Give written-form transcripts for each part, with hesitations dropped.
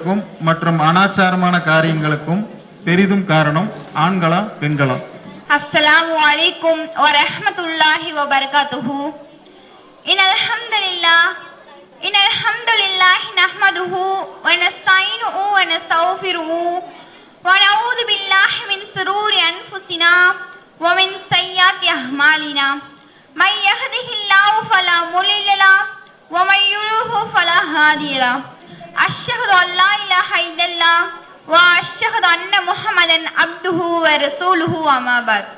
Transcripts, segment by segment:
காரியங்களுக்கும் மற்றும் அனாச்சாரமான காரியங்களுக்கும் பெரிதும் காரணம் ஆண்களா பெண்களா? அஸ்ஸலாமு அலைக்கும் வரஹ்மத்துல்லாஹி வபரகாத்துஹு. இன்னல் ஹம்துலில்லாஹி நஹ்மதுஹு வ நஸ்தஈனுஹு வ நஸ்தக்ஃபிருஹு வ நஊது பில்லாஹி மின் ஷுரூரி அன்ஃபுஸினா வ மின் ஸய்யிஆத்தி அஅமாலினா. மை யஹ்திஹில்லாஹு ஃபலா முலில்ல லஹு வ மை யுத்லில்ஹு ஃபலா ஹாதிய லஹு. அஷ்ஹது அல்லா இலாஹ இல்லல்லாஹ் வ அஷ்ஹது அன்ன முஹம்மதன் அப்துஹு வ ரசூலுஹு. அம்மா பஅத்.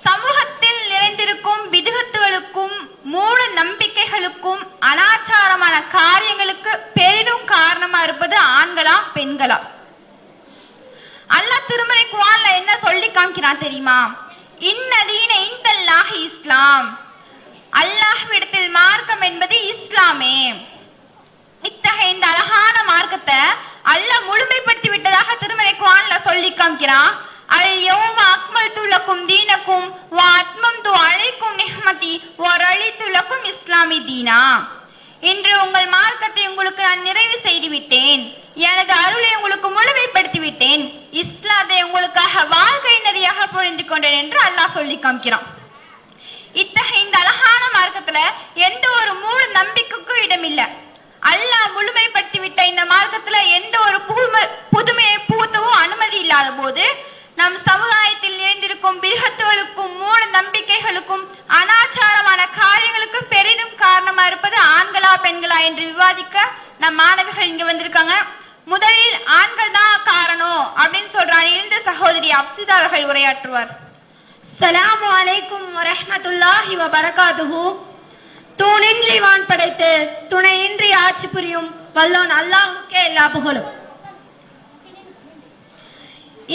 சமூகத்தில் நிறைந்திருக்கும் பிதுஅத்துகளுக்கும் மூட நம்பிக்கைகளுக்கும் அனாச்சாரமான காரியங்களுக்கு பெரிதும் காரணமா இருப்பது ஆண்களா பெண்களா? அல்லாஹ் திருமறை குர்ஆன்ல என்ன சொல்லி காமிக்கிறான் தெரியுமா? இன்னதீன இன்தல்லாஹி இஸ்லாம். அல்லாஹ்விடத்தில் மார்க்கம் என்பது இஸ்லாமே. இத்தகைய இந்த அழகான மார்க்கத்தை அல்லாஹ் முழுமைப்படுத்தி விட்டதாக திருமறை குர்ஆன்ல சொல்லி காமிக்கிறான். அல் யௌம அக்மல்து லக்கும் தீனக்கும் வ அத்மம்து அலைக்கும் நிஹ்மதி வ ரலிது லக்கும் இஸ்லாமி தீனா. இன்று உங்கள் மார்க்கத்தை உங்களுக்கு நான் நிறைவு செய்து விட்டேன், எனது அருளை உங்களுக்கு முழுமைப்படுத்தி விட்டேன், இஸ்லாத்தை உங்களுக்காக வாழ்க்கை நெறியாக புரிந்து கொண்டேன் என்று அல்லாஹ் சொல்லி காமிக்கிறான். இத்தகைய இந்த அழகான மார்க்கத்துல எந்த ஒரு மூட நம்பிக்கைக்கும் இடமில்லை. அல்லாஹ் முழுமைப்படுத்தி விட்ட இந்த மார்க்கத்துல எந்த ஒரு புதுமையை புகுத்தவும் அனுமதி இல்லாத போது நம் சமுதாயத்தில் நிறைந்திருக்கும் பிதஅத்துகளுக்கும் மூட நம்பிக்கைகளுக்கும் அனாச்சாரமான காரியங்களுக்கு பெரிதும் காரணமா இருப்பது ஆண்களா பெண்களா என்று விவாதிக்க நம் மாணவிகள் இங்க வந்திருக்காங்க. முதலில் ஆண்கள் தான் காரணம் அப்படின்னு சொல்றாங்க. எழுந்த சகோதரி அப்சிதா அவர்கள் உரையாற்றுவார். அஸ்ஸலாமு அலைக்கும் வரஹ்மத்துல்லாஹி வபரகாத்துஹு. தூணின்றி வான் படைத்து துணையின்றி ஆட்சி புரியும் வல்லோன் அல்லாஹுக்கே எல்லா புகழும்.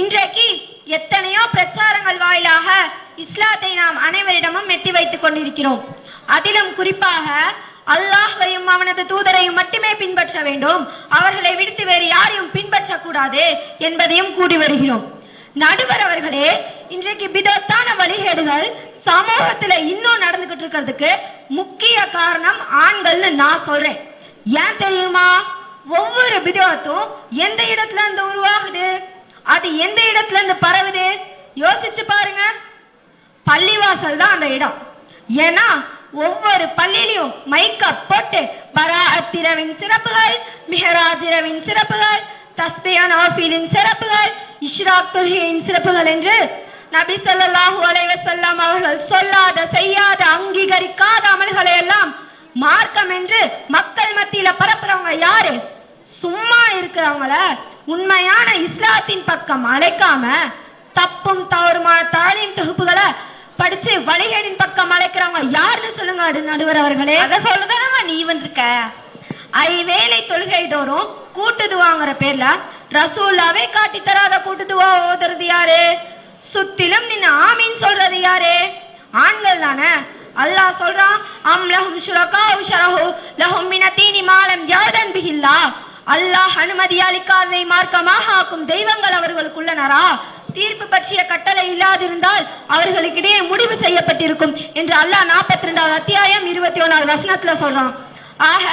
இன்றைக்கு எத்தனையோ பிரச்சாரங்கள் வாயிலாக இஸ்லாத்தை நாம் அனைவரிடமும் எத்தி வைத்துக் கொண்டிருக்கிறோம். அதிலும் குறிப்பாக அல்லாஹ்வையும் அவனது தூதரையும் மட்டுமே பின்பற்ற வேண்டும், அவர்களை விடுத்து வேறு யாரையும் பின்பற்றக்கூடாது என்பதையும் கூறி வருகிறோம். நடுவர் அவர்களே, இன்றைக்கு பிதத்தான வழிகேடுகள் சமூகத்துல இன்னும் நடந்துகிட்டு இருக்கிறதுக்கு முக்கிய காரணம் ஆண்கள்னு நான் சொல்றேன். ஏன் தெரியுமா? ஒவ்வொரு பிதத்தும் எந்த இடத்துல இருந்து உருவாகுது, அது எந்த இடத்துல இருந்து பரவுது யோசிச்சு பாருங்க. பள்ளிவாசல் தான் அந்த இடம். ஏன்னா ஒவ்வொரு பள்ளியிலையும் மைக்க போட்டு பராஅத் இரவின் சிறப்புகள், மிஹராஜ் இரவின் சிறப்புகள், தஸ்பீஹ் நவாஃபிலின் சிறப்புகள், இஷ்ராக் தொழுகையின் சிறப்புகள் என்று நபி ஸல்லல்லாஹு அலைஹி வஸல்லம் அவர்கள் சொல்லாத செய்யாத அங்கீகரிக்காத அமல்களை எல்லாம் மார்க்கம் என்று மக்கள் மத்தியில பரப்புறவங்க யாரு? சும்மா இருக்கிறவங்கள உண்மையான இஸ்லாத்தின் பக்கம் அழைக்காம தப்பும் தவறுமான தாலீம் தொகுப்புகளை படிச்சு வழிகேடின் பக்கம் அழைக்கிறவங்க யாருன்னு சொல்லுங்க நடுவர் அவர்களே. அத சொல்லுதானமா நீ வந்திருக்க. ஐவேளை தொழுகை தோறும் கூட்டுதுவாங்கிற பேர்ல ரசூல்லாவே காட்டி தராத கூட்டுதுவா ஓதுறது யாரு? சுத்திலும் நின்று ஆமீன் சொல்றது யாரு? ஆண்கள் தானே. அல்லாஹ் சொல்றான், அம் லஹும் ஷுரகாஉ ஷரஹு லஹும் மின தீனி மா லம் யஅதன் பிஹில்லாஹ். அல்லாஹ் அனுமதி அளிக்காததை மார்க்கமாக ஆக்கும் தெய்வங்கள் அவர்களுக்குள்ளனரா? தீர்ப்பு பற்றிய கட்டளை இல்லாதிருந்தால் அவர்களுக்கிடையே முடிவு செய்யப்பட்டிருக்கும் என்று அல்லாஹ் 42வது அத்தியாயம் 21வது வசனத்துல சொல்றான். ஆக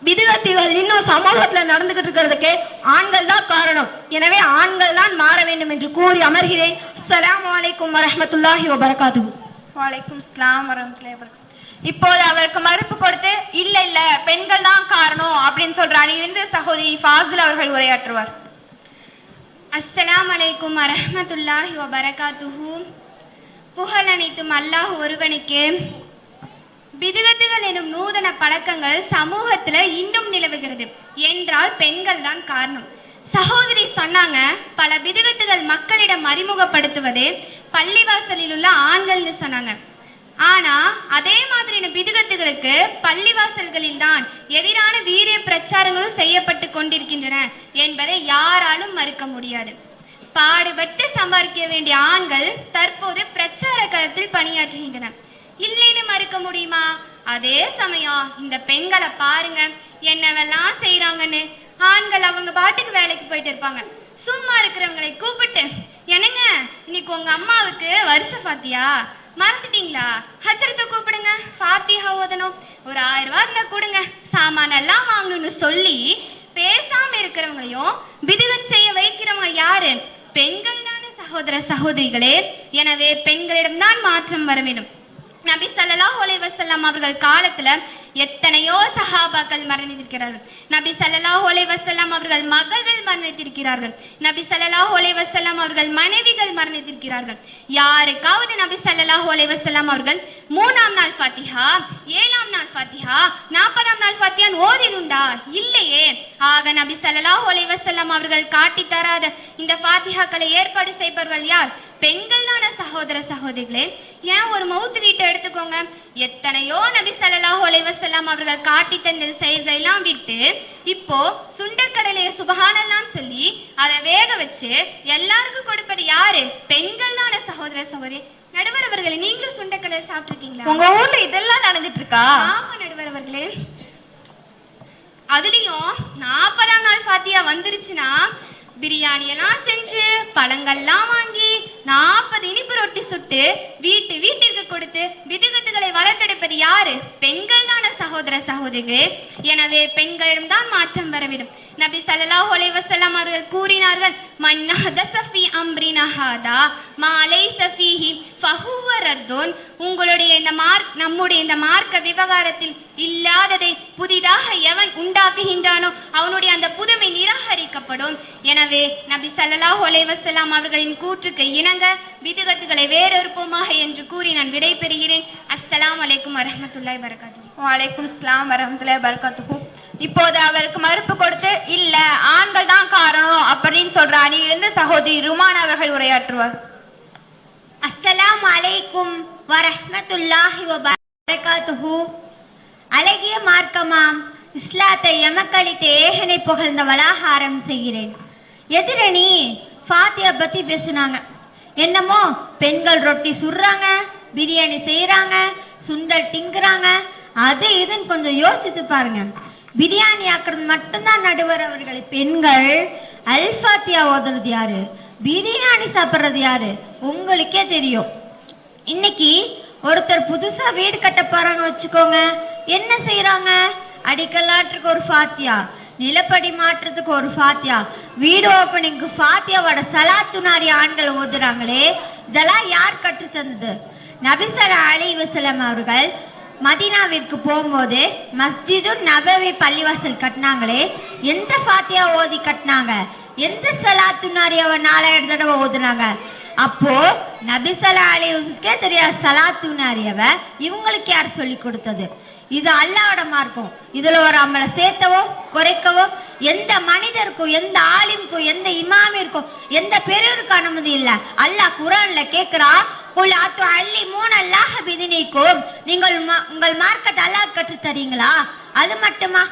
பிதுஅத்துகள் இன்னும் சமூகத்துல நடந்துகிட்டு இருக்கிறதுக்கு ஆண்கள் தான் காரணம். எனவே ஆண்கள் தான் மாற வேண்டும் என்று கூறி அமர்கிறேன். அஸ்ஸலாமு அலைக்கும் வரஹ்மத்துல்லாஹி வபரகாத்துஹு. வலைக்கும் அஸ்ஸலாம் வரஹ்மத்துல்லாஹி வபரகாத்துஹு. இப்போது அவருக்கு மறுப்பு கொடுத்து இல்ல இல்ல பெண்கள் தான் காரணம் அப்படின்னு சொல்ற அணியிலிருந்து சகோதரி ஃபாசில் அவர்கள் உரையாற்றுவார். அஸ்ஸலாமு அலைக்கும் வரஹ்மத்துல்லாஹி வபரகாத்துஹு. புகழ் அனைத்தும் அல்லாஹ் ஒருவனுக்கு. பிதுஅத்துகள் எனும் நூதன பழக்கங்கள் சமூகத்துல இன்னும் நிலவுகிறது என்றால் பெண்கள் தான் காரணம். சகோதரி சொன்னாங்க, பல பிதுஅத்துகள் மக்களிடம் அறிமுகப்படுத்துவது பள்ளிவாசலில் உள்ள ஆண்கள்னு சொன்னாங்க. ஆனா அதே மாதிரியான பிதுஅத்துகளுக்கு பள்ளிவாசல்களில் தான் எதிரான வீரிய பிரச்சாரங்களும் செய்யப்பட்டு கொண்டிருக்கின்றன என்பதை யாராலும் மறுக்க முடியாது. பாடுபட்டு சம்பாதிக்க வேண்டிய ஆண்கள் தற்போது பிரச்சார களத்தில் பணியாற்றுகின்றன. இல்லைன்னு மறுக்க முடியுமா? அதே சமயம் இந்த பெண்களை பாருங்க என்னவெல்லாம் செய்யறாங்கன்னு. ஆண்கள் அவங்க பாட்டுக்கு வேலைக்கு போயிட்டு இருப்பாங்க. சும்மா இருக்கிறவங்களை கூப்பிட்டு, என்னங்க இன்னைக்கு உங்க அம்மாவுக்கு வருஷம் பாத்தியா, மறந்துட்டீங்களா? ஹஜ்ரத்தை கூப்பிடுங்க, ஃபாத்திஹா ஓதணும், ஒரு 1000 ரூபாய் கொடுங்க, சாமான் எல்லாம் வாங்கணும்னு சொல்லி பேசாம இருக்கிறவங்களையும் பிதுகத் செய்ய வைக்கிறவங்க யாரு? பெண்கள் தானே சகோதர சகோதரிகளே. எனவே பெண்களிடம்தான் மாற்றம் வர வேண்டும். நபி ஸல்லல்லாஹு அலைஹி வஸல்லம் அவர்கள் காலத்துல எத்தனையோ சஹாபாக்கள் மரணித்திருக்கிறார்கள். நபி ஸல்லல்லாஹு அலைஹி வஸல்லம் அவர்கள் மகள்கள் மரணித்திருக்கிறார்கள். நபி ஸல்லல்லாஹு அலைஹி வஸல்லம் அவர்கள் மனைவிகள் மரணித்திருக்கிறார்கள். யாருக்காவது நபி ஸல்லல்லாஹு அலைஹி வஸல்லம் அவர்கள் 3ஆம் நாள் ஃபாத்திஹா, 7ஆம் நாள் ஃபாத்திஹா, 40ஆம் நாள் ஃபாத்திஹா ஓதிதுண்டா? இல்லையே. ஆக நபி ஸல்லல்லாஹு அலைஹி வஸல்லம் அவர்கள் காட்டி தராத இந்த ஃபாத்திஹாக்களை ஏற்பாடு செய்பவர்கள் யார்? பெண்கள் தான சகோதர சகோதரிகளே. ஏன் ஒரு மவுத் வீட்டை எடுத்துக்கோங்க. எத்தனையோ நபி ஸல்லல்லாஹு அலைஹி வஸல்லம் அவர்கள் காட்டி தந்த செயல்கள் எல்லாம் விட்டு இப்போ சுண்டக்கடலையை சுபஹானல்லான்னு சொல்லி அதை வேக வச்சு எல்லாருக்கும் கொடுப்பது யாரு? பெண்கள் தான சகோதர சகோதரி. நடுவர் அவர்களே, நீங்களும் சுண்டக்கடலை சாப்பிட்டுருக்கீங்களா? உங்க ஊர்ல இதெல்லாம் நடந்துட்டு இருக்கா? ஆமா நடுவர் அவர்களே. அதுலயும் 40ஆம் நாள் ஃபாத்தியா வந்துருச்சுன்னா பிரியாணி எல்லாம் செஞ்சு பழங்கள்லாம் வாங்கி 40 இனிப்பு ரொட்டி சுட்டு வீட்டிற்கு கொடுத்து பிதுகத்துகளை வளர்த்தெடுப்பது யாரு? பெண்கள் தான சகோதர சகோதரிகளே. எனவே பெண்களிடம் தான் மாற்றம் வர வேண்டும். நபி ஸல்லல்லாஹு அலைஹி வஸல்லம் அவர்கள் கூறினார்கள், மன் ஹதஸ ஃபீ அம்ரினா ஹாதா மா லைஸ ஃபீஹி ஃபஹுவ ரத்துன். உங்களுடைய நம்முடைய இந்த மார்க்க விவகாரத்தில் இல்லாததை புதிதாக எவன் உண்டாக்குகின்றானோ அவனுடைய அந்த புதுமை நிராகரிக்கப்படும். எனவே நபி ஸல்லல்லாஹு அலைஹி வஸல்லம் அவர்களின் கூற்றுக்கு இணங்க பிதுகத்துகளை வேறொருப்போமாக என்று கூறி நான் விடை பெறுகிறேன். அஸ்ஸலாமு அலைக்கும் வரஹ்மத்துல்லாஹி வபரகாத்துஹு. வலைக்கும் ஸலாம் வரஹ்மத்துல்லாஹி வபரகாத்துஹு. இப்போது அவருக்கு மறுப்பு கொடுத்து இல்ல ஆண்கள் தான் காரணம் அப்படின்னு சொல்ற அணியிலிருந்து சகோதரி ருமான் அவர்கள் உரையாற்றுவார். அஸ்ஸலாமு அலைக்கும் வரஹ்மத்துல்லாஹி வபரகாத்துஹு. அழகிய மார்க்கமாம் இஸ்லாத்தை எமக்களித்த ஏகனை புகழ்ந்தவளாக ஆரம்பிக்கிறேன். எதிரணி ஃபாத்தியா பத்தி பேசுனாங்க. என்னமோ பெண்கள் ரொட்டி சுடுறாங்க, பிரியாணி செய்யறாங்க, சுண்டல் திங்குறாங்க, அது இதுன்னு கொஞ்சம் யோசிச்சு பாருங்க. பிரியாணி ஆக்குறது மட்டும்தான் நடுவர் அவர்கள். பெண்கள் அல்ஃபாத்தியா ஓதுறது யாரு? பிரியாணி சாப்பிட்றது யாரு? உங்களுக்கே தெரியும். இன்னைக்கு ஒருத்தர் புதுசா வீடு கட்ட போறாங்க வச்சுக்கோங்க. என்ன செய்யறாங்க? அடிக்கல்லாற்றுக்கு ஒரு ஃபாத்தியா, நிலப்படி மாற்றத்துக்கு ஒரு ஃபாத்தியா, வீடு ஓப்பனிங்க்கு ஃபாத்தியாவோட சலாத்துனாரி ஆண்கள் ஓதுறாங்களே, இதெல்லாம் யார் கற்று தந்தது? நபி ஸல்லல்லாஹு அலைஹி வஸல்லம் அவர்கள் மதீனாவிற்கு போகும்போது மஸ்ஜிது நபவி பள்ளிவாசல் கட்டினாங்களே, எந்த ஃபாத்தியா ஓதி கட்டினாங்க? எந்த சலாத்துனாரியாவை 4000 தடவை ஓதுனாங்க? அப்போ நபி ஸல்லல்லாஹு அலைஹி வஸல்லுக்கே தெரியாது சலாத்துனாரியாவை இவங்களுக்கு யார் சொல்லி கொடுத்தது? இது அல்லாஹ்வோட மார்க்கம். இதுல ஒரு அமலை சேர்த்தவோ குறைக்கவோ எந்த மனிதருக்கும், எந்த ஆலிமுக்கும், எந்த இமாமிற்கும், எந்த பெரியவருக்கும் அனுமதி இல்லை. அல்லாஹ் குர்ஆன்ல கேட்கிறா, குல் அத்துஅல்லிமூன அல்லாஹ பிதினிக்கும், நீங்கள் உங்கள் மார்க்கத்தை அல்லாஹ் கற்று தரீங்களா? அது மட்டுமா?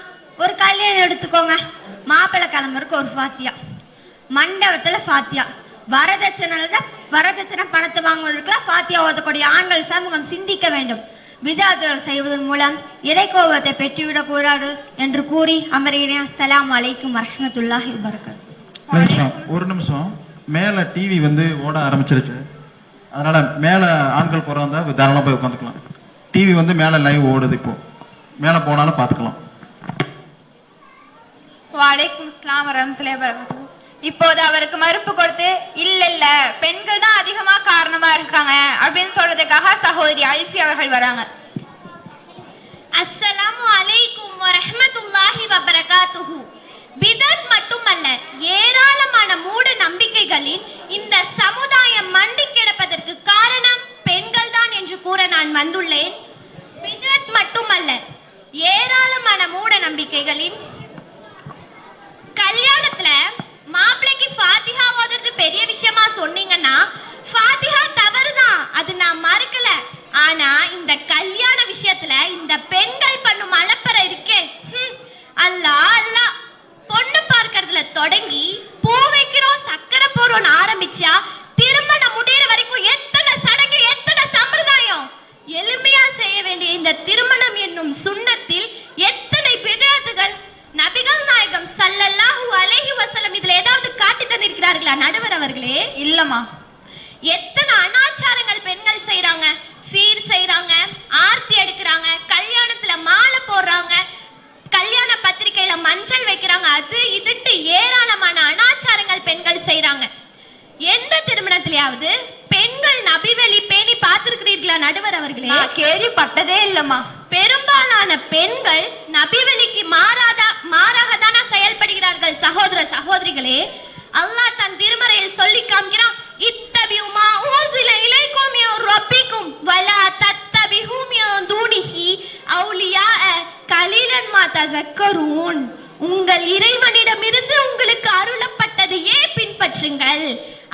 ஒரு கல்யாணம் எடுத்துக்கோங்க. மாப்பிள்ளை கிளம்புறதுக்கு ஒரு ஃபாத்தியா, மண்டபத்துல ஃபாத்தியா, வரதட்சணை பணத்தை வாங்குவதற்குலாம் ஃபாத்தியா ஓதக்கூடிய ஆண்கள் சமூகம் சிந்திக்க வேண்டும். பிதாத்துகள் செய்வதன் மூலம் இறைக்கோபத்தை பெற்றுவிடக் கூடாது என்று கூறி அமர்கிறேன். அஸ்ஸலாமு அலைக்கும் வரஹ்மத்துல்லாஹி வபரகாத்துஹு. ஒரு நிமிஷம். மேல டிவி ஓட ஆரம்பிச்சிருச்சு. அதனால மேல ஆண்கள் போறதா தாராளமா போய் உட்காந்துக்கலாம். டிவி மேல லைவ் ஓடுது. இப்போ மேல போனாலும் பாத்துக்கலாம். வலைக்கும் ஸலாம் வரஹ்மத்துல்லாஹி வபரகாத்துஹு. இப்போது அவருக்கு மறுப்பு கொடுத்து இல்ல பெண்கள் தான் அதிகமா காரணமா இருக்காங்க அப்படின்னு சொல்றதுக்காக சகோதரி அல்ஃபி அவர்கள் வராங்க. அஸ்ஸலாமு அலைக்கும் வரஹ்மத்துல்லாஹி வபரகாத்துஹு. பிதத் மட்டுமல்ல, ஏராளமான மூட நம்பிக்கைகளில் இந்த சமுதாயம் மண்டி கிடப்பதற்கு காரணம் பெண்கள் தான் என்று கூற நான் வந்துள்ளேன். பிதத் மட்டுமல்ல, ஏராளமான மூட நம்பிக்கைகளில் கல்யாணத்துல மாப்பிள்ளைக்கு ஃபாத்திஹா ஓதுறது பெரிய விஷயமா சொன்னீங்கன்னா ஃபாத்திஹா தவறுதான், அது நான் மறுக்கல. ஆனா இந்த கல்யாண விஷயத்துல இந்த பெண்கள் பண்ணும் அலப்பறை இருக்கே, அல்லாஹ் அல்லாஹ். பொண்ணு பார்க்கறதுல தொடங்கி பூ வைக்கிறோம் சக்கரை போறோம்னு ஆரம்பிச்சா திருமணம் முடிகிற வரைக்கும் எத்தனை சடங்கு, எத்தனை சம்பிரதாயம். எளிமையா செய்ய வேண்டிய இந்த திருமணம் என்னும் சுன்னத்தில் எத்தனை பிதஅத்துகள். நபிகள் நாயகம் ஸல்லல்லாஹு அலைஹி வஸல்லம் இதுல ஏதாவது காட்டி தந்திருக்கிறார்களா நடுவர் அவர்களே? இல்லம்மா. எத்தனை அனாச்சாரங்கள் பெண்கள் செய்யறாங்க. சீர் செய்றாங்க, ஆர்த்தி எடுக்கிறாங்க, கல்யாணத்துல மாலை போடுறாங்க, கல்யாண பத்திரிகையில மஞ்சள் வைக்கிறாங்க, அது இதுட்டு ஏராளமான அனாச்சாரங்கள் பெண்கள் செய்றாங்க. எந்த திருமணத்திலேயாவது பெண்கள் நபிவெளி பேணி பார்த்திருக்கிறீர்களா நடுவர் அவர்களே? கேள்விப்பட்டதே இல்லம்மா. பெரும்பாலான பெண்கள் நபிவெளிக்கு மாறாக தானே செயல்படுகிறார்கள். சகோதர சகோதரிகளே, அல்லாஹ் தன் திருமறையில் சொல்லி காண்கிறான், இத்தபிஉ மா ஊஸில இலைக்கும் மின் ரப்பிக்கும் வலா தத்தபிஹு மின் தூனிஹி அவுலியா கலீலன் மா தஸக்கரூன். உங்கள் இறைவனிடமிருந்து உங்களுக்கு அருளப்பட்டதையே பின்பற்றுங்கள்,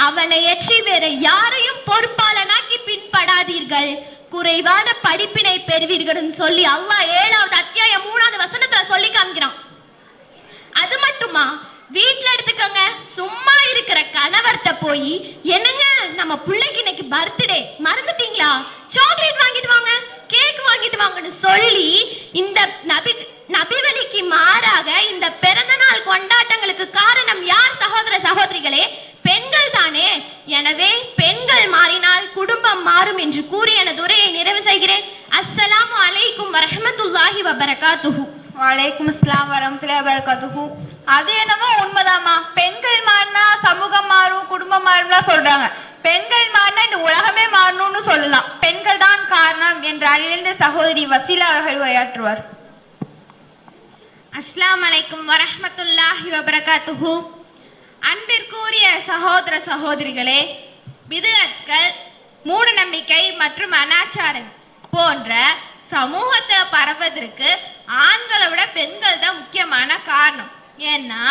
அவனை ஏற்றி வேற யாரையும் பொறுப்பாளனாக்கி பின்படாதீர்கள், குறைவான படிப்பினை பெறுவீர்கள் சொல்லி அல்லாஹ் 7வது அத்தியாயம் 3வது வசனத்துல சொல்லி காண்கிறான். அது மட்டுமா, வீட்டுல எடுத்துக்கோங்க, சும்மா இருக்கிற கணவர்கிட்ட போய் என்னங்க நம்ம பிள்ளைக்கு இன்னைக்கு பர்த்டே மறந்துட்டீங்களா, சாக்லேட் வாங்கிட்டு வாங்க, கேக் வாங்கிட்டு வாங்கன்னு சொல்லி இந்த நபிவெளிக்கு மாறாக இந்த பிறந்த நாள் கொண்டாட்டங்களுக்கு காரணம் யார் சகோதர சகோதரிகளே? பெண்கள் தானே. எனவே பெண்கள் மாறினால் குடும்பம் மாறும் என்று கூறி எனது உரையை நிறைவு செய்கிறேன். அஸ்ஸலாமு அலைக்கும் வரஹ்மத்துல்லாஹி வபரகாத்துஹு. வலைக்கும் அஸ்ஸலாம் வரஹ்மத்துல்லாஹி வபரகாத்துஹு. அது என்னமோ உண்மைதாம்மா. பெண்கள் மாறினா சமூகம் மாறும், குடும்பம் மாறும்லாம் சொல்றாங்க. பெண்கள் மாறினா இந்த உலகமே மாறணும்னு சொல்லலாம். பெண்கள் தான் காரணம் என்று அழிந்த சகோதரி வசீலா அவர்கள் உரையாற்றுவார். அஸ்ஸலாமு அலைக்கும் வரஹ்மத்துல்லாஹி வபரகாத்துஹு. அன்பிற்குரிய சகோதர சகோதரிகளே, பிதுஅத்கள், மூட நம்பிக்கை மற்றும் அனாச்சாரம் போன்ற சமூகத்தை பரவதற்கு ஆண்களை விட பெண்கள் தான் முக்கியமான காரணம். ஏன்னா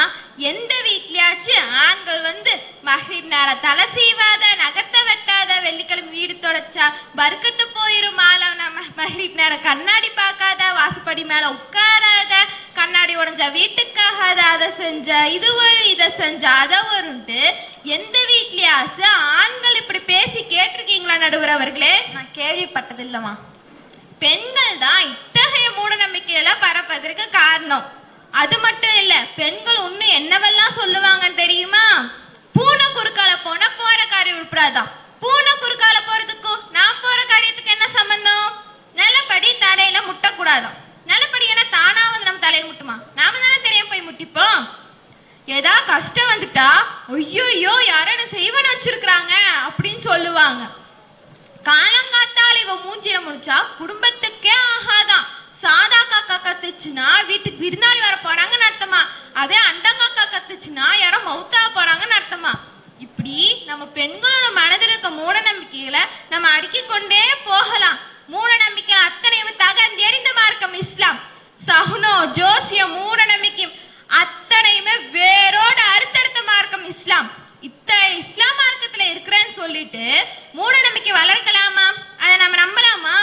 எந்த வீட்லயாச்சும் ஆண்கள் மஹ்ரிப் நேரம் தலை சீவாத, நகத்தை வெட்டாத, வெள்ளிக்கிழமை வீடு தொடச்சா பர்க்கத்து போயிரும், மஹ்ரிப் நேரம் கண்ணாடி பார்க்காத, வாசப்படி மேல உட்காராத, கண்ணாடி உடஞ்சா வீட்டுக்காகாத, அதை செஞ்ச இது ஒரு, இதை செஞ்ச அதை வருண்டு எந்த வீட்லயாச்சு ஆண்கள் இப்படி பேசி கேட்டிருக்கீங்களா நடுவர் அவர்களே? நான் கேள்விப்பட்டது இல்லம்மா. பெண்கள் தான் இத்தகைய மூட நம்பிக்கையெல்லாம் பரப்பதற்கு காரணம். அது மட்டும் இல்ல, பெண்கள் இன்னும் என்னவெல்லாம் சொல்லுவாங்கன்னு தெரியுமா? பூனை குறுக்கால போனா போற காரியம் உட்படாதான். பூனை குறுக்கால போறதுக்கும் நான் போற காரியத்துக்கு என்ன சம்பந்தம்? நல்லபடி தலையில முட்டக்கூடாதான். நல்லபடி ஏன்னா தானா நம்ம தலையில முட்டுமா? நாம தானே தெரியாம போய் முட்டிப்போம். ஏதா கஷ்டம் வந்துட்டா ஐயோ யாரும் என்ன செய்வன வச்சிருக்கிறாங்க அப்படின்னு சொல்லுவாங்க. காலங்காத்தால இவ மூஞ்சில முடிச்சா குடும்பத்துக்கே ஆகாதான். சாதா காக்கா கத்துச்சுன்னா வீட்டுக்கு விருந்தாளி வர போறாங்கன்னு அர்த்தமா. அதே அண்டங்காக்கா கத்துச்சுன்னா யாரோ மௌத்தா போறாங்கன்னு அர்த்தமா. இப்படி நம்ம பெண்களோட மனதில் இருக்க மூட நம்பிக்கைகளை நம்ம அடுக்கிக் கொண்டே போகலாம். மூட நம்பிக்கை அத்தனையும் தகந்தெறிந்த மார்க்கம் இஸ்லாம். சகுனோ ஜோசியம் மூட நம்பிக்கையும் அத்தனையுமே வேரோட அறுத்தடுத்த மார்க்கம் இஸ்லாம். இஸ்லாம் மார்க்கத்துல இருக்கிறேன்னு சொல்லிட்டு மூட நம்பிக்கை வளர்க்கலாமா? அதை நம்ம நம்பலாமா?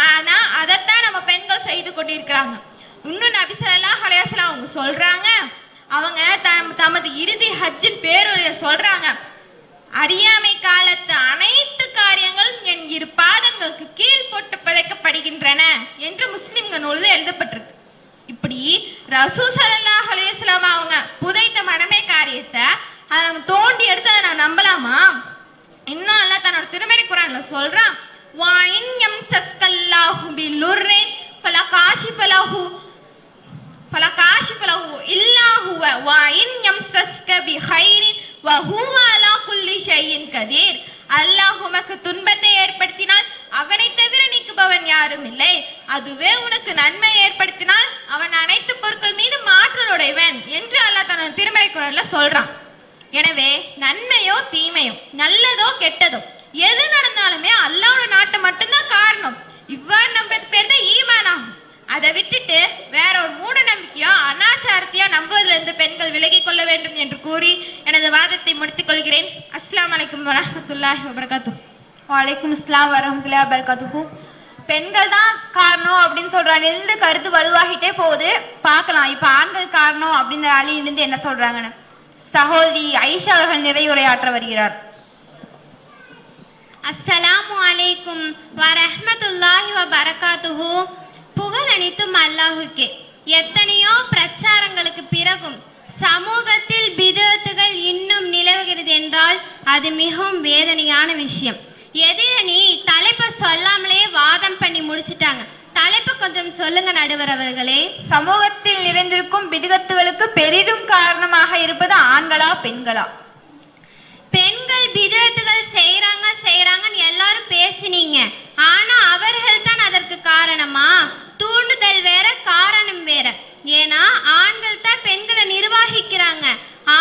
ஆனா அதைத்தான் நம்ம பெண்கள் செய்து கொண்டிருக்கிறாங்க. இன்னும் நபி ஸல்லல்லாஹு அலைஹி வஸல்லம் அவங்க சொல்றாங்க, அவங்க தமது இறுதி ஹஜ்ஜின் பேருரைய சொல்றாங்க, அறியாமை காலத்து அனைத்து காரியங்களும் என் இரு பாதங்களுக்கு கீழ் போட்டு பதைக்கப்படுகின்றன என்று முஸ்லிம்கள் நூலில் எழுதப்பட்டிருக்கு. இப்படி ரசூல் ஸல்லல்லாஹு அலைஹி வஸல்லம் அவங்க புதைத்த மடமை காரியத்தை அதை நம்ம தோண்டி எடுத்து அதை நான் நம்பலாமா? இன்னும் அல்லாஹ் தன்னோட திருமறை குர்ஆன்ல சொல்றான், وَإِنْ يَمْسَسْكَ اللَّهُ بِضُرٍّ فَلَا كَاشِفَ لَهُ إِلَّا هُوَ وَإِنْ يَمْسَسْكَ بِخَيْرٍ وَهُوَ عَلَى كُلِّ شَيْءٍ قَدِيرٌ. அல்லாஹ் உமக்கு துன்பத்தை ஏற்படுத்தினால் அவனை தவிர நீக்குபவன் யாரும் இல்லை. அதுவே உனக்கு நன்மை ஏற்படுத்தினால் அவன் அனைத்து பொருட்கள் மீது மாற்றலுடையவன் என்று அல்லாஹ் தன்னோட திருமறை குர்ஆன்ல சொல்றான். எனவே நன்மையோ தீமையோ, நல்லதோ கெட்டதோ, எது நடந்தாலுமே அல்லாஹ்வோட நாட்டை மட்டும்தான் காரணம். இவ்வாறு நம்பது பேர் தான் ஈமானாகும். அதை விட்டுட்டு வேற ஒரு மூட நம்பிக்கையோ அனாச்சாரத்தையோ நம்புவதிலிருந்து பெண்கள் விலகிக் கொள்ள வேண்டும் என்று கூறி எனது வாதத்தை முடித்துக் கொள்கிறேன். அஸ்ஸலாமு அலைக்கும் வரஹ்மத்துல்லாஹி வபரகாத்துஹு. வலைக்கும் அஸ்ஸலாம் வரஹ்மத்துல்லாஹி வபரகாத்துஹு. பெண்கள் தான் காரணம் அப்படின்னு சொல்றாங்க. எந்த கருத்து வலுவாகிட்டே போகுது பார்க்கலாம். இப்ப ஆண்கள் காரணம் அப்படின்ற அழியிலிருந்து என்ன சொல்றாங்கன்னு சகோதரி ஐஷா அவர்கள் நிறைவுரையாற்ற வருகிறார். அஸ்ஸலாமு அலைக்கும் வரஹ்மத்துல்லாஹி வபரகாத்துஹு. புகழ் அனைத்தும் அல்லாஹுக்கே. எத்தனையோ பிரச்சாரங்களுக்கு பிறகும் சமூகத்தில் பிதஅத்துகள் இன்னும் நிலவுகிறது என்றால் அது மிகவும் வேதனையான விஷயம். எதிரணி தலைப்பை சொல்லாமலே வாதம் பண்ணி முடிச்சிட்டாங்க. தலைப்பு கொஞ்சம் சொல்லுங்க நடுவர் அவர்களே. சமூகத்தில் நிறைந்திருக்கும் பிதுகத்துகளுக்கு பெரிதும் காரணமாக இருப்பது ஆண்களா பெண்களா? பெண்கள் பிதத்துகள் செய்யறாங்கன்னு எல்லாரும் பேசினீங்க. ஆனா அவர்கள் தான் அதற்கு காரணமா? தூண்டுதல் வேற, காரணம் வேற. ஏன்னா ஆண்கள் தான் பெண்களை நிர்வகிக்கிறாங்க.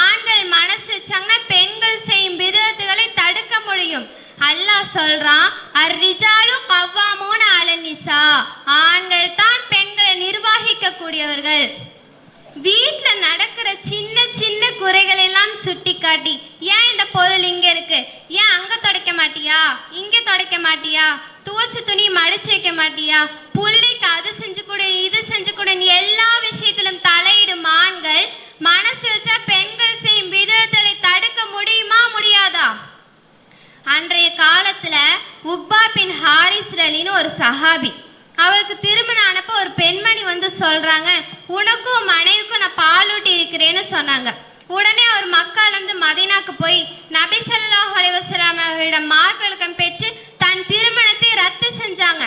ஆண்கள் மனசு வச்சாங்கன்னா பெண்கள் செய்யும் பிதத்துகளை தடுக்க முடியும். அல்லாஹ் சொல்றான், அர்ரிஜாலு கவ்வாமூன அலன்னிசா, ஆண்கள் தான் பெண்களை நிர்வகிக்க கூடியவர்கள். வீட்டுல நடக்கிற சின்ன சின்ன குறைகள் எல்லாம் சுட்டி காட்டி, ஏன் இந்த பொருள் இங்க இருக்கு, ஏன் அங்க துடைக்க மாட்டியா, இங்க துடைக்க மாட்டியா, துவச்ச துணி மடிச்சு வைக்க மாட்டியா, புள்ளைக்கு அது செஞ்சு கொடு இது செஞ்சு கொடு, எல்லா விஷயத்திலும் தலையிடும் ஆண்கள் மனசு வச்சா பெண்கள் செய்யும் விதத்தை தடுக்க முடியுமா முடியாதா? அன்றைய காலத்துல உக்பா பின் ஹாரிஸ் ரலின்னு ஒரு சஹாபி, அவருக்கு திருமணம் ஆனப்போ ஒரு பெண்மணி வந்து சொல்றாங்க, உனக்கும் மனைவிக்கும் நான் பாலூட்டி இருக்கிறேன்னு சொன்னாங்க. உடனே அவர் மக்கால இருந்து மதீனாக்கு போய் நபி ஸல்லல்லாஹு அலைஹி வஸல்லம் அவர்களிடம் மார்க்க விளக்கம் பெற்று தன் திருமணத்தை ரத்து செஞ்சாங்க.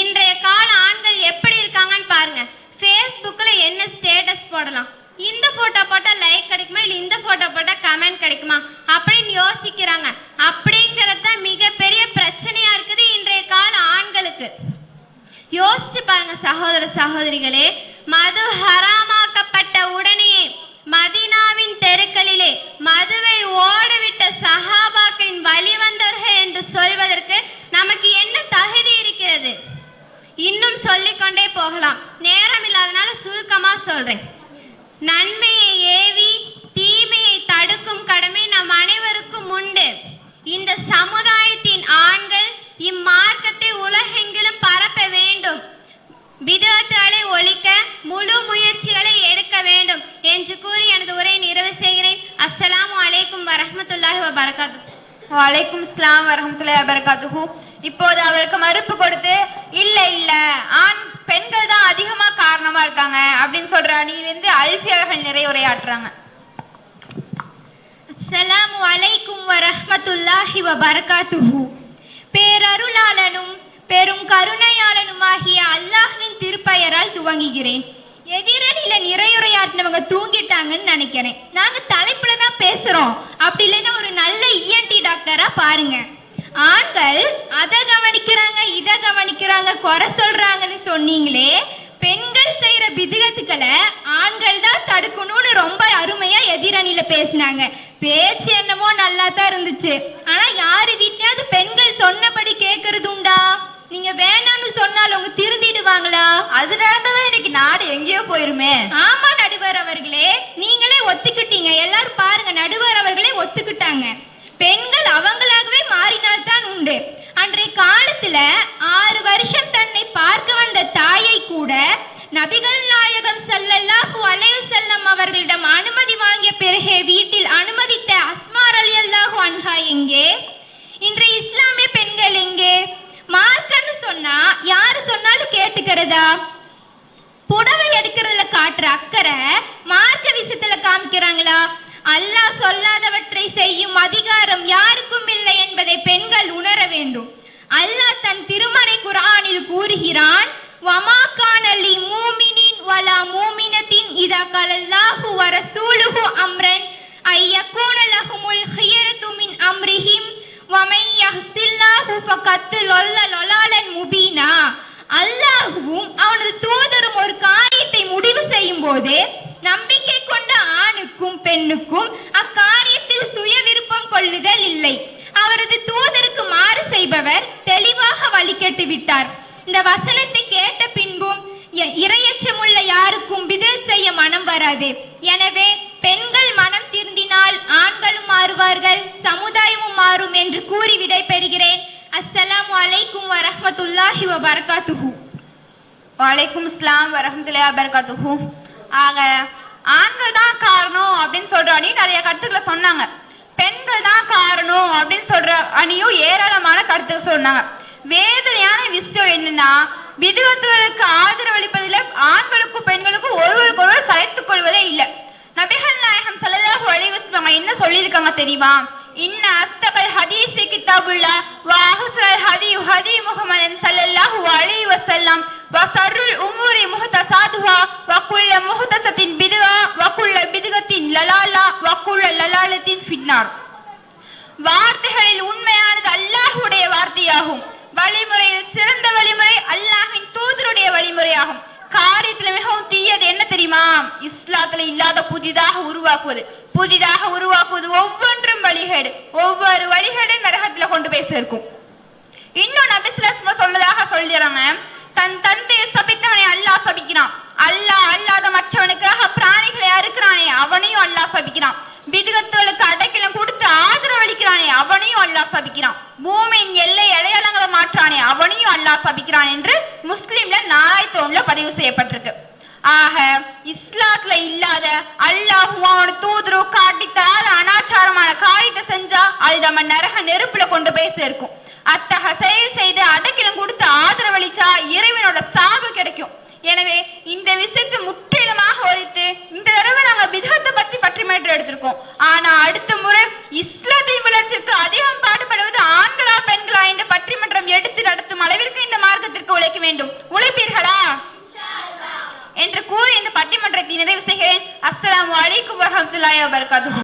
இன்றைய கால ஆண்கள் எப்படி இருக்காங்கன்னு பாருங்க. ஃபேஸ்புக்ல என்ன ஸ்டேட்டஸ் போடலாம், இந்த போட்டோ போட்டா லைக் கிடைக்குமா, இல்ல இந்த போட்டோ போட்டா கமெண்ட் கிடைக்குமா அப்படின்னு யோசிக்கிறாங்க. அப்படிங்கிறது தான் மிகப்பெரிய பிரச்சனையா இருக்குது இன்றைய கால ஆண்களுக்கு. யோசிச்சு பாருங்க சகோதர சகோதரிகளே, மது ஹராமாக்கப்பட்ட உடனேயே மதீனாவின் தெருக்களிலே மதுவை ஓடவிட்ட சஹாபாக்களின் வழிவந்தவர்கள் என்று சொல்வதற்கு நமக்கு என்ன தகுதி இருக்கிறது? இன்னும் சொல்லிக்கொண்டே போகலாம், நேரம் இல்லாதனால சுருக்கமா சொல்றேன். நன்மையை ஏவி தீமையை தடுக்கும் கடமை நம் அனைவருக்கும் உண்டு. இந்த சமுதாயத்தின் ஆண்கள் இம்மார்க்கத்தை உலகெங்கிலும் பரப்ப வேண்டும். பிதஅத்துகளை ஒழிக்க முழு முயற்சிகளை எடுக்க வேண்டும் என்று கூறி எனது உரையை நிறைவு செய்கிறேன். அஸ்ஸலாமு அலைக்கும் வரஹ்மத்துல்லாஹி வபரகாத்துஹு. வலைக்கும் அஸ்ஸலாம் வரஹ்மத்துல்லாஹி வபரகாத்துஹு. இப்போது அவருக்கு மறுப்பு கொடுத்து, இல்ல பெண்கள் தான் அதிகமா காரணமா இருக்காங்க அப்படின்னு சொல்ற அணியிலிருந்து அல்ஃபியா அவர்கள் நிறைய உரையாற்றுறாங்க. அஸ்ஸலாமு அலைக்கும் வரஹ்மத்துல்லாஹி வபரகாத்துஹு. பேரருளாளனும் பெரும் கருணையாளனுமாகிய அல்லாஹ்வின் திருப்பெயரால் துவங்குகிறேன். எதிரணியில நிறையுரையாற்றினவங்க தூங்கிட்டாங்கன்னு நினைக்கிறேன். நாங்க தலைப்புல தான் பேசுறோம். அப்படி இல்லைன்னா ஒரு நல்ல இஎன்டி டாக்டரா பாருங்க. ஆண்கள் அதை கவனிக்கிறாங்க இதை கவனிக்கிறாங்க குறை சொல்றாங்கன்னு சொன்னீங்களே, பெண்கள் செய்யற பிதுகத்துக்களை ஆண்கள் தான் தடுக்கணும்னு ரொம்ப அருமையா எதிரணியில பேசினாங்க. பேச்சு என்னமோ நல்லா தான் இருந்துச்சு. ஆனா யாரு வீட்லயாவது பெண்கள் சொன்னபடி கேட்கறது உண்டா? நீங்க வேணாம்னு சொன்னாலும் அவங்க திருந்திடுவாங்களா? அது நடந்ததான் இன்னைக்கு நாடு எங்கேயோ போயிருமே. ஆமா நடுவர் அவர்களே, நீங்களே ஒத்துக்கிட்டீங்க. எல்லாரும் பாருங்க, நடுவர் அவர்களே ஒத்துக்கிட்டாங்க. பெண்கள் அவங்களாகவே மாறினால்தான் உண்டு. அன்றைய காலத்துல 6 வருஷம் தன்னை பார்க்க வந்த தாயை கூட நபிகள் நாயகம் ஸல்லல்லாஹு அலைஹி வஸல்லம் அவர்களிடம் அனுமதி வாங்கிய பிறகே வீட்டில் அனுமதித்த அஸ்மா ரலியல்லாஹு அன்ஹா எங்கே? இன்றைய இஸ்லாமிய பெண்கள் எங்கே? மார்க்கன்னு சொன்னா யாரு சொன்னாலும் கேட்டுக்கிறதா? புடவை எடுக்கிறதுல காட்டுற அக்கறை மார்க்க விஷயத்துல காமிக்கிறாங்களா? அல்லாஹ் சொல்லாதவற்றை செய்யும் அதிகாரம் யாருக்கும் இல்லை என்பதை பெண்கள் உணர வேண்டும். அல்லாஹ் தன் திருமறை குர்ஆனில் கூறுகிறான், வமா கான லி மூமினின் வலா மூமினத்தின் இதா கலல்லாஹு வ ரசூலுஹு அம்ரன் ஐயகூன லஹுமுல் ஹியரத்து மின் அம்ரிஹிம் வமை யஹ்தில்லாஹு ஃபகத் லொல்லாலன் முபீனா. அல்லாஹ்வும் அவனது தூதரும் ஒரு காரியத்தை முடிவு செய்யும் போது நம்பிக்கை கொண்ட ஆணுக்கும் பெண்ணுக்கும் அக்காரியத்தில் சுய விருப்பம் கொள்ளுதல் இல்லை. அவரது தூதருக்கு மாறு செய்பவர் தெளிவாக வழிகெட்டு விட்டார். இந்த வசனத்தை கேட்ட பின்பும் இரையச்சமுள்ள யாருக்கும் பிதல் செய்ய மனம் வராது. எனவே பெண்கள் மனம் திருந்தினால் ஆண்களும் மாறுவார்கள், சமுதாயமும் மாறும் என்று கூறி விடை பெறுகிறேன். அஸ்ஸலாமு அலைக்கும் வரஹ்மத்துல்லாஹி வபரகாத்துஹு. வலைக்கும் அஸ்ஸலாம் வரஹ்மத்துல்லாஹி வபரகாத்துஹு. ஆக ஆண்கள் தான் காரணம் அப்படின்னு சொல்ற அணி நிறைய கருத்துக்களை சொன்னாங்க. பெண்கள் தான் காரணம் அப்படின்னு சொல்ற அணியும் ஏராளமான கருத்துக்கள் சொன்னாங்க. வேதனையான விஷயம் என்னன்னா, பிதுகத்துகளுக்கு ஆதரவளிப்பதில் ஆண்களுக்கும் பெண்களுக்கும் ஒருவருக்கு ஒருவர் சளைத்துக் கொள்வதே இல்லை. நபிகள் நாயகம் ஸல்லல்லாஹு அலைஹி வஸல்லம் என்ன சொல்லியிருக்காங்க தெரியுமா? இன்ன அஸ்தகல் ஹதீஸி கிதாபுல்லாஹ் வ அஹ்ஸனல் ஹதீ ஹதீ முஹம்மதன் ஸல்லல்லாஹு அலைஹி வஸல்லம் வ ஷர்ருல் உமூரி முஹ்தஸாதுஹா வ குல்லு முஹ்தஸத்தின் பித்ஆ வ குல்லு பித்அத்தின் லலாலா வ குல்லு லலாலத்தின் ஃபின்னார். வார்த்தைகளில் உண்மையானது அல்லாஹ்வுடைய வார்த்தையாகும். வழிமுறையில் சிறந்த வழிமுறை அல்லாஹ்வின் தூதருடைய வழிமுறையாகும். காரியத்துல மிகவும் தீயது என்ன தெரியுமா? இஸ்லாத்துல இல்லாத புதிதாக உருவாக்குவது ஒவ்வொன்றும் வழிகேடு. ஒவ்வொரு வழிகேடு நரகத்துல கொண்டு போய் சேர்க்கும். இன்னும் நபி ஸல்லல்லாஹு அலைஹி வஸல்லம் சொல்லதாக சொல்லிடுறாங்க, தன் தந்தையை சபித்தவனை அல்லாஹ் சபிக்கிறான். அல்லாஹ் அல்லாத மற்றவனுக்காக பிராணிகளை அறுக்கிறானே அவனையும் அல்லாஹ் சபிக்கிறான். பிதுகத்துகளுக்கு அடைக்கலம் கொடுத்து ஆதரவளிக்கிறானே அவனையும் அல்லாஹ் சபிக்கிறான். பூமியின் எல்லை அடையாளங்களை மாற்றானே அவனையும் அல்லாஹ் சபிக்கிறான் என்று முஸ்லிம்ல 401 பதிவு செய்யப்பட்டிருக்கு. ஆக இஸ்லாத்துல இல்லாத அல்லாஹ்வும் அவனோட தூதரும் காட்டித்தராத அனாச்சாரமான காரியத்தை செஞ்சா அது நம்ம நரக நெருப்புல கொண்டு போய் சேர்க்கும். அத்தக செயல் செய்து அடைக்கலம் கொடுத்து ஆதரவளிச்சா இறைவனோட சாபு கிடைக்கும். எனவே இந்த விஷயத்தை முற்றிலுமாக ஒழித்து இந்த தடவை நாங்க பிதத்தை பத்தி பற்றிமேற்று எடுத்திருக்கோம். ஆனா அடுத்த முறை இஸ்லாத்தின் வளர்ச்சிக்கு அதிகம் பாடுபடுவது ஆண்களா பெண்களா என்ற பற்றிமன்றம் எடுத்து நடத்தும் அளவிற்கு இந்த மார்க்கத்திற்கு உழைக்க வேண்டும். உழைப்பீர்களா என்று கூறி இந்த பட்டிமன்றத்தை நிறைவு செய்கிறேன். அஸ்ஸலாமு அலைக்கும் வரஹ்மத்துல்லாஹி வபரகாத்துஹு.